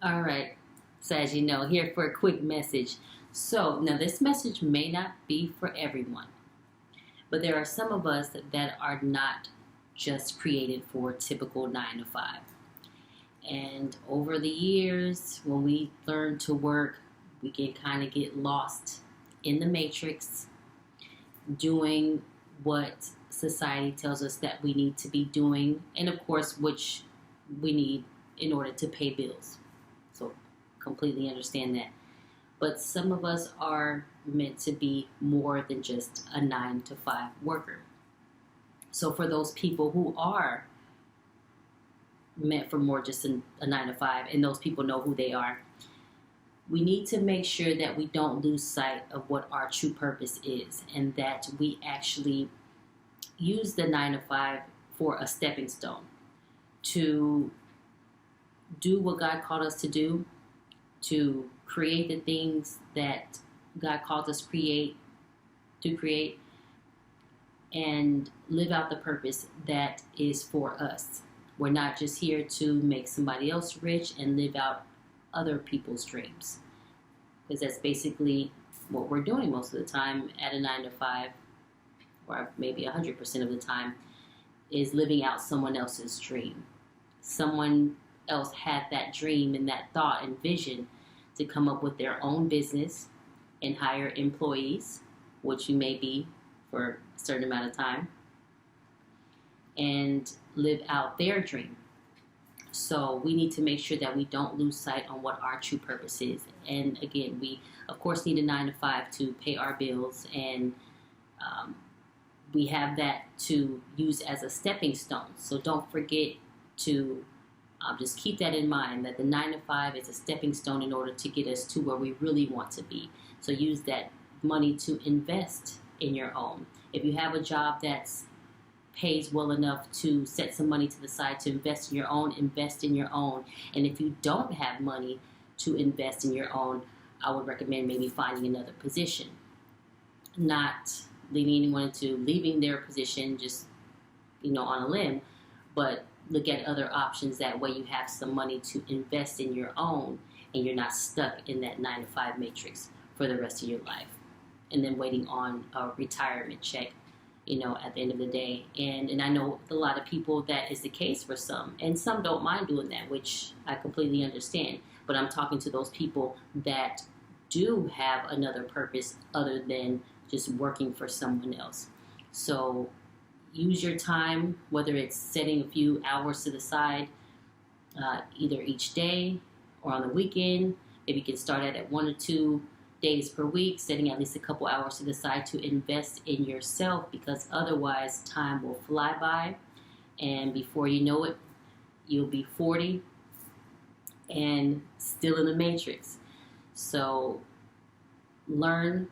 All right. So, as you know, here for a quick message. So, now this message may not be for everyone, but there are some of us that are not just created for typical 9 to 5. And over the years, when we learn to work, we can kind of get lost in the matrix, doing what society tells us that we need to be doing, and of course, which we need in order to pay bills. So, completely understand that. But some of us are meant to be more than just a 9 to 5 worker. So, for those people who are meant for more just a 9 to 5, and those people know who they are, we need to make sure that we don't lose sight of what our true purpose is, and that we actually use the 9 to 5 for a stepping stone to do what God called us to create the things that God called us to create, and live out the purpose that is for us. We're not just here to make somebody else rich and live out other people's dreams, because that's basically what we're doing most of the time at a 9 to 5, or maybe 100% of the time, is living out someone else's dream. Someone else had that dream and that thought and vision to come up with their own business and hire employees, which you may be for a certain amount of time, and live out their dream. So we need to make sure that we don't lose sight on what our true purpose is. And again, we of course need a 9 to 5 to pay our bills, and we have that to use as a stepping stone. So don't forget to just keep that in mind, that the 9 to 5 is a stepping stone in order to get us to where we really want to be. So use that money to invest in your own. If you have a job that's pays well enough to set some money to the side to invest in your own, invest in your own. And if you don't have money to invest in your own, I would recommend maybe finding another position. Not leading anyone into leaving their position just, on a limb, but look at other options. That way you have some money to invest in your own, and you're not stuck in that 9 to 5 matrix for the rest of your life, and then waiting on a retirement check, at the end of the day. And I know a lot of people that is the case for some, and some don't mind doing that, which I completely understand. But I'm talking to those people that do have another purpose other than just working for someone else. So use your time, whether it's setting a few hours to the side, either each day or on the weekend. Maybe you can start at 1 or 2 days per week, setting at least a couple hours to the side to invest in yourself, because otherwise time will fly by, and before you know it, you'll be 40 and still in the matrix. So learn,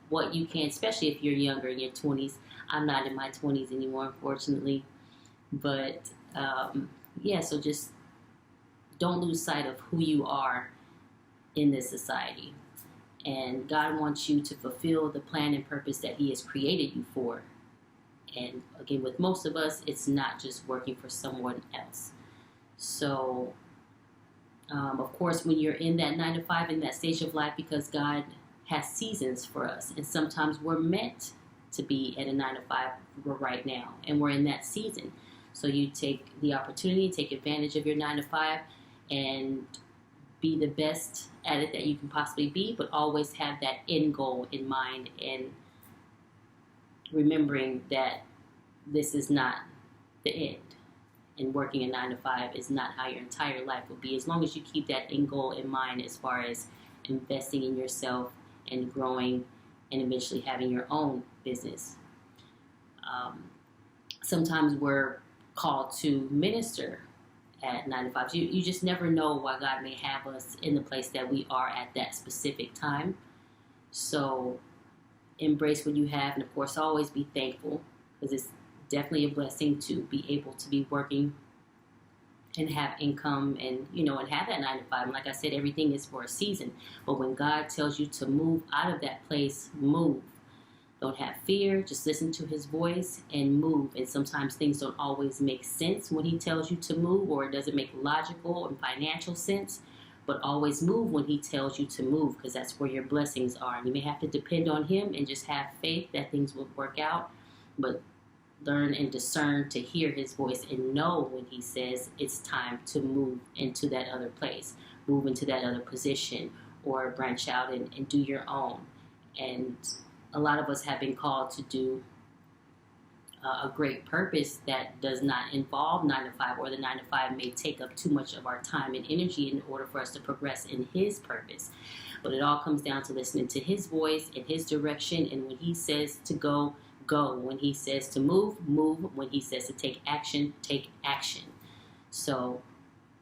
what you can, especially if you're younger, in your 20s. I'm not in my 20s anymore, unfortunately. But so just don't lose sight of who you are in this society. And God wants you to fulfill the plan and purpose that He has created you for. And again, with most of us, it's not just working for someone else. So, of course, when you're in that 9 to 5, in that stage of life, because God has seasons for us, and sometimes we're meant to be at a 9 to 5 right now, and we're in that season. So you take the opportunity, take advantage of your 9 to 5, and be the best at it that you can possibly be, but always have that end goal in mind, and remembering that this is not the end. And working a 9 to 5 is not how your entire life will be, as long as you keep that end goal in mind, as far as investing in yourself and growing and eventually having your own business. Sometimes we're called to minister at 9 to 5. You just never know why God may have us in the place that we are at that specific time. So embrace what you have, and of course always be thankful, because it's definitely a blessing to be able to be working and have income, and and have that 9 to 5. And like I said, everything is for a season. But when God tells you to move out of that place, move. Don't have fear. Just listen to his voice and move. And sometimes things don't always make sense when he tells you to move, or it doesn't make logical and financial sense. But always move when he tells you to move, because that's where your blessings are. And you may have to depend on him and just have faith that things will work out. But learn and discern to hear his voice and know when he says it's time to move into that other place, move into that other position, or branch out and do your own. And a lot of us have been called to do a great purpose that does not involve 9 to 5, or the 9 to 5 may take up too much of our time and energy in order for us to progress in his purpose. But it all comes down to listening to his voice and his direction. And when he says to go, go. When he says to move, move. When he says to take action, take action. So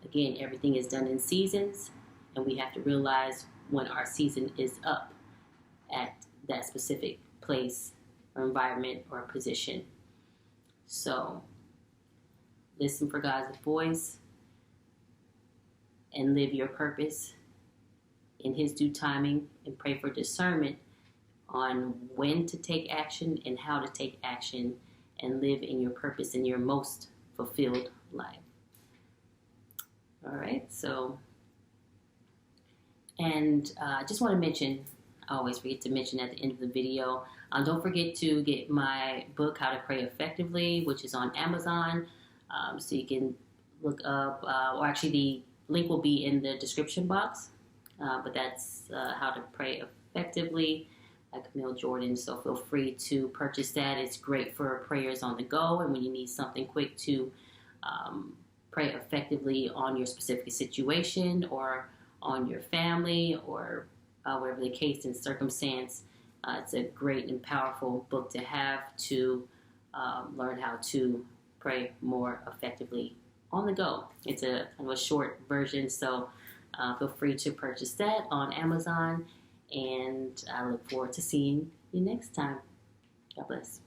again, everything is done in seasons, and we have to realize when our season is up at that specific place or environment or position. So listen for God's voice and live your purpose in his due timing, and pray for discernment on when to take action and how to take action, and live in your purpose in your most fulfilled life. All right, so, and I just want to mention, I always forget to mention at the end of the video, don't forget to get my book, How to Pray Effectively, which is on Amazon. So you can look up, or actually the link will be in the description box. But that's How to Pray Effectively by Camille Jordan. So feel free to purchase that. It's great for prayers on the go, and when you need something quick to pray effectively on your specific situation or on your family, or whatever the case and circumstance. It's a great and powerful book to have to learn how to pray more effectively on the go. It's a kind of a short version, so feel free to purchase that on Amazon, and I look forward to seeing you next time. God bless.